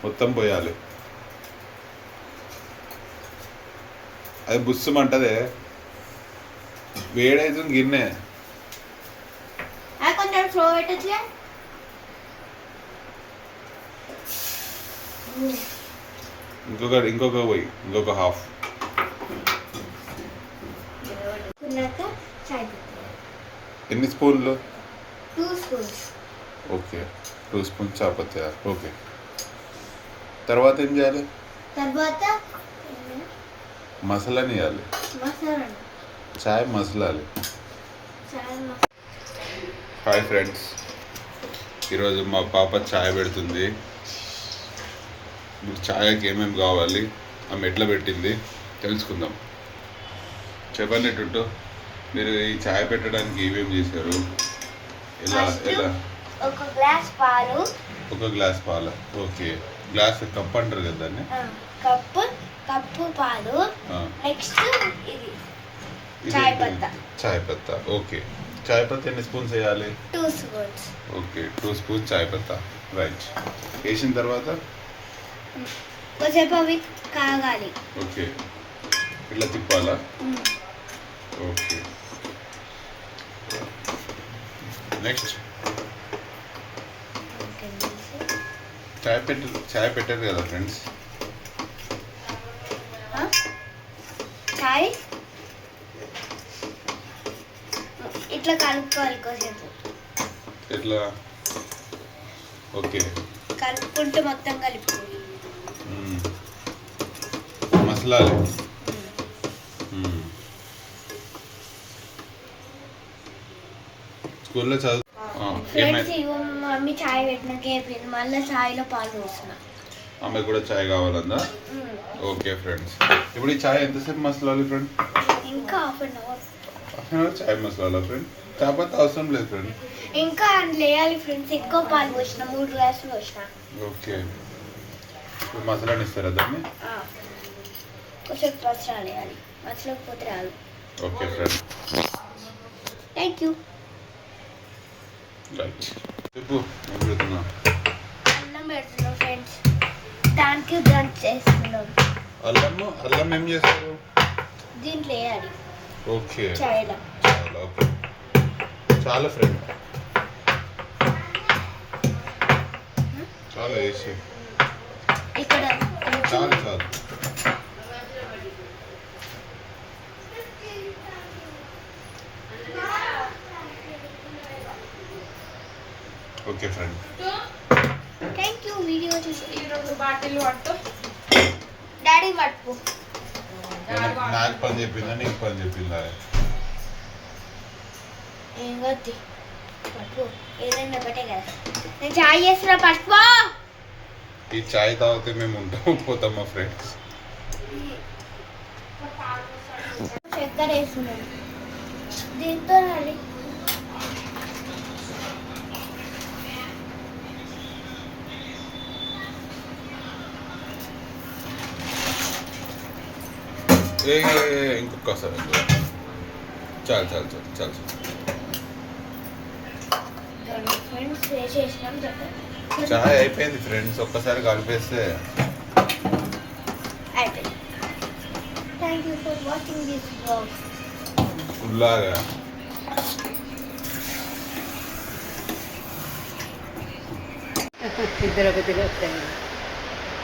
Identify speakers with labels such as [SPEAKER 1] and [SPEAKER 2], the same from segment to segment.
[SPEAKER 1] మొత్తం పోయాలి. అది బుస్సుమంటదే, వేడైతుంది గిన్నె.
[SPEAKER 2] కొంచెం స్లో పెట్టచ్చు.
[SPEAKER 1] ఇంకొక పోయి, ఇంకొక హాఫ్. ఎన్ని స్పూన్లు?
[SPEAKER 2] 2 స్పూన్స్.
[SPEAKER 1] ఓకే, 2 స్పూన్స్ చాపత్తి. ఓకే, తర్వాత ఏం చేయాలి?
[SPEAKER 2] తర్వాత
[SPEAKER 1] మసాలాని వేయాలి. చాయ్ మసలాలి. హాయ్ ఫ్రెండ్స్, ఈరోజు మా పాప చాయ్ పెడుతుంది. ఇప్పుడు చాయ్కి ఏమేమి కావాలి, ఆమె ఎట్లా పెట్టింది తెలుసుకుందాం. చెప్పండి టుట్టు, మీరు ఈ చాయ్ పెట్టడానికి ఏమేమి చేశారు? ఎలా ఎలా?
[SPEAKER 2] ఒక గ్లాస్ పాలు.
[SPEAKER 1] ఒక గ్లాస్ పాలు. ఓకే, గ్లాస్ కప్ అంటారు కదా దాన్ని.
[SPEAKER 2] కప్పు పాలు. నెక్స్ట్ ఇది
[SPEAKER 1] చాయ్ పత్తా. ఓకే, చాయ్ పత్తా ఎన్ని స్పూన్స్ వేయాలి?
[SPEAKER 2] 2 స్పూన్స్.
[SPEAKER 1] ఓకే, 2 స్పూన్స్ చాయ్ పత్తా. రైట్. వేసిన తర్వాత
[SPEAKER 2] కొంచెంసేపు అవి కాగాలి.
[SPEAKER 1] ఓకే, ఇట్లా తిప్పాలా? ఓకే, నెక్స్ట్ చాయ్ పెట్టారు కదా ఫ్రెండ్స్.
[SPEAKER 2] చాయ్ ఇట్లా కలుపుకోవాలి కొంచెంసేపు.
[SPEAKER 1] ఇట్లా ఓకే,
[SPEAKER 2] కలుపుకుంటూ మొత్తం కలుపుకోవాలి.
[SPEAKER 1] మసలాలి. స్కూల్లో చదువు.
[SPEAKER 2] ఫ్రెండ్స్, మమ్మీ చాయ్ పెట్టినాక అయిపోయింది, మళ్ళీ చాయ్లో పాలు పోస్తున్నా.
[SPEAKER 1] ఆమె కూడా చాయ్ కావాలన్నా. ఓకే ఫ్రెండ్స్, ఇప్పుడు ఈ చాయ్ ఎంతసేపు మసలాలి ఫ్రెండ్?
[SPEAKER 2] ఇంకా హాఫ్ అన్ అవర్
[SPEAKER 1] చాయ్ మసాలా ఫ్రెండ్. చాపత్త అవసరం లేదు ఫ్రెండ్,
[SPEAKER 2] ఇంకా లేయాలి ఫ్రెండ్స్. ఎక్కువ పాలు పోసిన, 3 గ్లాసులు పోసిన.
[SPEAKER 1] ఓకే, ఇప్పుడు మసాలాని ఇస్తారా దాన్ని?
[SPEAKER 2] కొంచెం మసాలా వేయాలి, మసలకపోతే రాదు.
[SPEAKER 1] Okay friend,
[SPEAKER 2] thank you.
[SPEAKER 1] Right, చెప్పు ఏం పెడుతున్నా?
[SPEAKER 2] అన్నం పెడుతున్నాం ఫ్రెండ్స్, దానికి దంచ్ చేస్తున్నాం.
[SPEAKER 1] అల్లం ఏం చేస్తారు?
[SPEAKER 2] దీంట్లో వేయాలి.
[SPEAKER 1] ఓకే,
[SPEAKER 2] చాయ్లో.
[SPEAKER 1] ఓకే, చాలా ఫ్రెండ్, చాలా వేసి
[SPEAKER 2] ఇక్కడ
[SPEAKER 1] చాలు. Okay friend,
[SPEAKER 2] thank you. Video చూసి
[SPEAKER 3] బాటిల్ పట్టు.
[SPEAKER 2] డాడీ పట్టుకో.
[SPEAKER 1] నాకు పని చెప్పిందా నీకు పని చెప్పిందా?
[SPEAKER 2] ఏం కొద్ది పట్టుకో, ఏదైనా ఒకటే కదా. నేను చాయ్ చేస్తున్నా, పట్టుకో.
[SPEAKER 1] ఈ చాయ్ తాగితే మేము ఉంటాం పోతాం మా ఫ్రెండ్స్.
[SPEAKER 2] చక్కెర వేస్తున్నాను దీంతో. రండి,
[SPEAKER 1] ఇంకొకసారి. చాలు.
[SPEAKER 2] ఫ్రెండ్స్ వేసేసినాం చక్కెర.
[SPEAKER 1] చాయ్ అయిపోయింది ఫ్రెండ్స్, ఒక్కసారి కలిపేస్తే
[SPEAKER 2] అయిపోయింది. Thank you for watching this vlog.
[SPEAKER 1] ఫుల్లాగా.
[SPEAKER 3] ఇద్దరు ఒకటిగా వస్తాయి.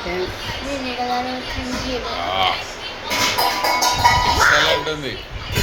[SPEAKER 2] నేను ఎడగానే వచ్చింది.
[SPEAKER 1] ఉంటుంది.